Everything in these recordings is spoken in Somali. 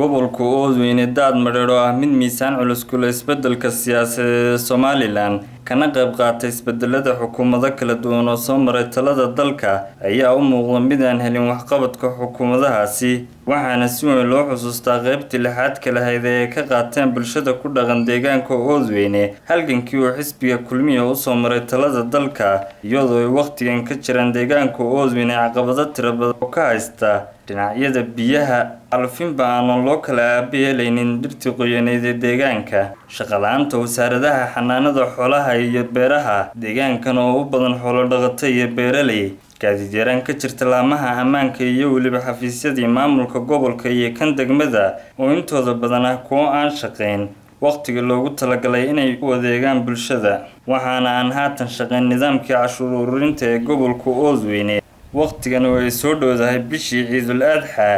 gobolka Oodweyne daad madharo ah mid miisaan culus ku leh isbeddelka siyaasadeed ee Somaliland kana qayb qaatay isbeddelada xukuumado kala duwan oo soo maray talada dalka ayaa u muuqda mid aan helin waxqabadka xukuumadahaasi waxaana si weyn loo xusuustaa qaybtii lixaad ka lahayd ee ka qaateen bulshada ku dhaqan deegaanka Oodweyne halgankii uu xisbiga kulmiye u soo maray talada dalka iyadoo ay waqtigan ka jiraan deegaanka Oodweyne caqabado tiro badan oo ka haysta dhinacyada biyaha alfinba aan loo kala aabeelaynin dhirtii qoyaneed ee deegaanka shaqalaanta wasaaradaha xanaanada xoolaha iyo beeraha deegaankan oo u badan xoolo dhaqato iyo beeraley gaadiid yaraan ka jirta laamaha ammaanka iyo weliba xafiisyadii maamulka gobolka iyo kan degmada oo intooda badan ah kuwo aan shaqayn waqtiga loogu talagalay inay u adeegaan bulshada waxaana aan haatan shaqayn nidaamkii cashuur ururinta ee gobolka Oodweyne waqtigan oo ay soo dhowdahay bishii Ciidul Adha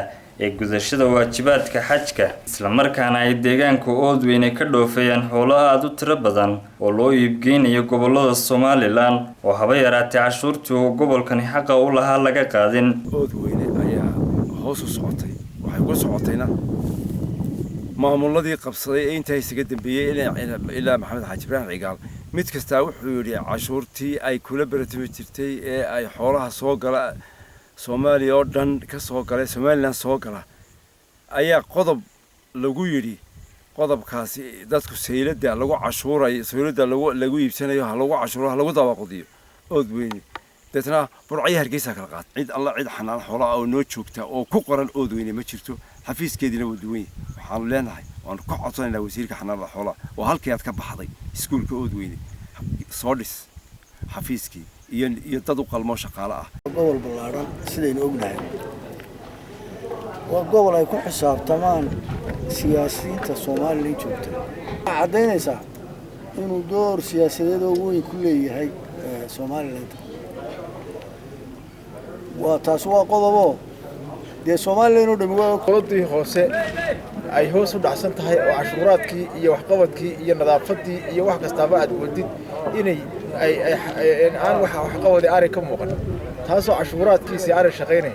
ee gudashada waajibaadka xajka isla markaana ay deegaanka Oodweyne ka dhoofayaan xoolo aad u tiro badan oo loo iibgeynayo gobolada Somaliland oo haba yaraatay cashuurtii uu gobolkani xaqa u lahaa laga qaadin Oodweyne ayaa hoos u socotay waxay ku socotayna maamuladii qabsaday ee inta isaga dambeeyay ilaa Maxamed Xaaji Ibrahim Cigaal mid kasta wuxuu yiri cashuurtii ay kula baratami jirtay ee ay xoolaha soo gala Soomaaliya oo dhan ka soo galay Somaliland soo gala ayaa qodob lagu yiri qodobkaasi dadku saylada lagu cashuuray saylada lagu iibsanayo lagu cashuuraha lagu dabaqodiyo Oodweyne dadna burcay Hargeysa kala qaad cid alla cid xanaan xoolaha oo noo joogta oo ku qoran Oodweyne ma jirto xafiiskeedina Oodweyne waxaan leenahay waan ku codsanaynaa wasiirka xanaanada xoolaha oo halkii aad ka baxday iskuulka Oodweyne soo dhis xafiiskii iyo dad u qalmo shaqaale ah gobol balaaran sidaynu ognahay waa gobol ay ku xisaabtamaan siyaasiyiinta Soomaaliland joogta cadeynaysa inuu door siyaasadeed oo weyn ku leeyahay Soomaaliland waa taas waa qodobo de Soomaaliland oo dhami waa qoladii hoose ay hoos u dhacsan tahay oo cashuuraadkii iyo waxqabadkii iyo nadaafadii iyo wax kastaba aad wadid inay aan wax qabad ari ka muuqan taasoo cashuuraadkiisa ari shaqeynay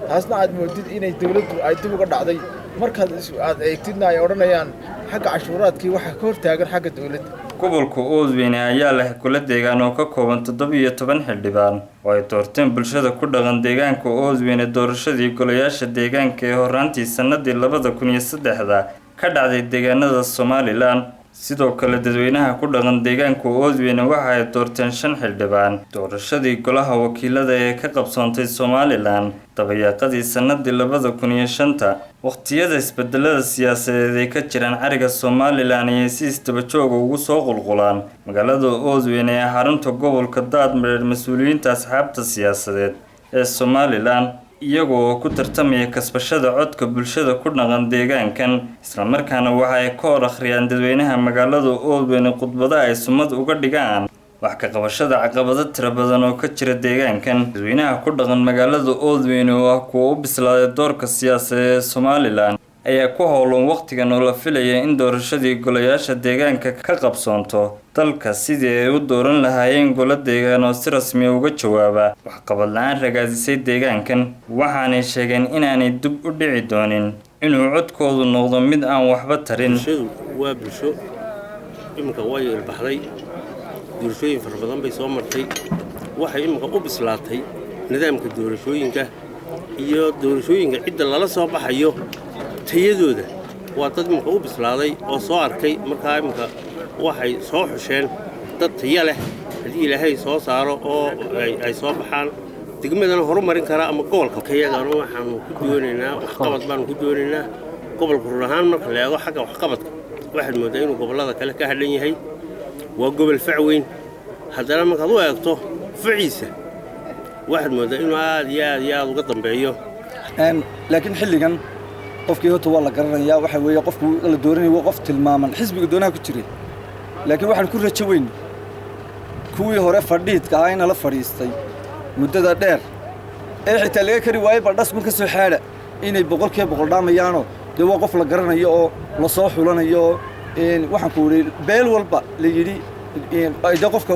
taasna aad moodid inay dawladdu ay dib uga dhacday markaad aad eegtidna ay oranayaan xagga cashuuraadkii waxa ka hortaagan xagga dawladda gobolka Oodweyne ayaa leh kula deegaan oo ka kooban 17 xildhibaan oo ay doorteen bulshada ku dhaqan deegaanka Oodweyne doorashadii golayaasha deegaanka ee horaantii sanadii 2003 ka dhacday deegaanada Somaliland sidoo kale dadweynaha ku dhaqan deegaanka Oodweyne waxa ay doorteen 5 xildhibaan doorashadii golaha wakiilada ee ka qabsoontay Somaliland dabayaaqadii sanadii 2005 waqtiyada isbeddelada siyaasadeed ee ka jiraan ariga Somaliland iyo si isdaba joog ugu soo qulqulaan magaalada Oodweyne ee xarunta gobolka Daadmareer mas'uuliyiinta asxaabta siyaasadeed ee Somaliland iyagoo ku tartamaya kasbashada codka bulshada ku dhaqan deegaankan isla markaana waxa ay ka hor akhriyaan dadweynaha magaalada Oodweyne khudbadaha ay sumad uga dhigaan wax ka qabashada caqabado tiro badan oo ka jira deegaankan dadweynaha ku dhaqan magaalada Oodweyne oo ah kuwa u bislaaday doorka siyaasadeed ee Somaliland ayaa ku howlan waqtigan oo la filayay in doorashadii golayaasha deegaanka ka qabsoonto dalka sidii ay u dooran lahaayeen golo deegaan oo si rasmi ah uga jawaaba waxqabad la'aan ragaadisay deegaankan waxaanay sheegeen inaanay dib u dhici doonin inuu codkoodu noqdo mid aan waxba tarin waa bulsho imika way ilbaxday doorashooyin fara badan bay soo martay waxay imika u bislaatay nidaamka doorashooyinka iyo doorashooyinka cidda lala soo baxayo tayadooda waa dad imika u bislaaday oo soo arkay markaa imika waxay soo xusheen dad tayo leh haddii Ilaahay soo saaro oo ay soo baxaan degmadana horumarin kara ama gobolka kayagana waxaanu ku doonaynaa waxqabad baanu ku doonaynaa gobolka run ahaan marka la eego xagga waxqabadka waxaad moodaa inuu gobolada kale ka hadhan yahay waa gobol fac weyn haddana markaad u eegto faciisa waxaad moodaa inuu aad iyo aad uga dambeeyo laakiin xilligan qofkii hota waa la garanayaa waxa weeye qofku la dooranayo qof tilmaaman xisbiga doonaha ku jiray laakiin waxaan ku rajo weyn kuwii hore fadhiidka ah in la fadhiistay muddada dheer ee xitaa laga kari waayay baldhas marka soo xaada inay 100% dhaamayaano dee waa qof la garanayo oo la soo xulanayo waxaan ku wari beel walba la yiri ay qofka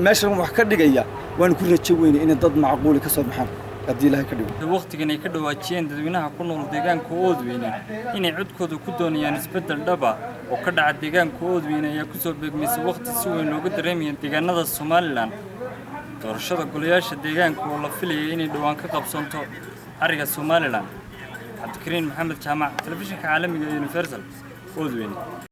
meeshan wax ka dhigaya waan ku rajo weyn in dad macquul ka soo baxaan haddii ilaahay ka dhigo. waqtigan ay ka dhawaajiyeen dadweynaha ku nool deegaanka Oodweyne inay codkooda ku doonayaan isbedel dhab ah oo ka dhaca deegaanka Oodweyne ayaa ku soo beegmaysa waqti si weyn looga dareemayo deegaanada Somaliland. doorashada golayaasha deegaanka oo la filayay inay dhawaan ka qabsanto ariga Somaliland. Cabdikariin Maxamed Jaamac, telefishinka caalamiga ee Universal, Oodweyne.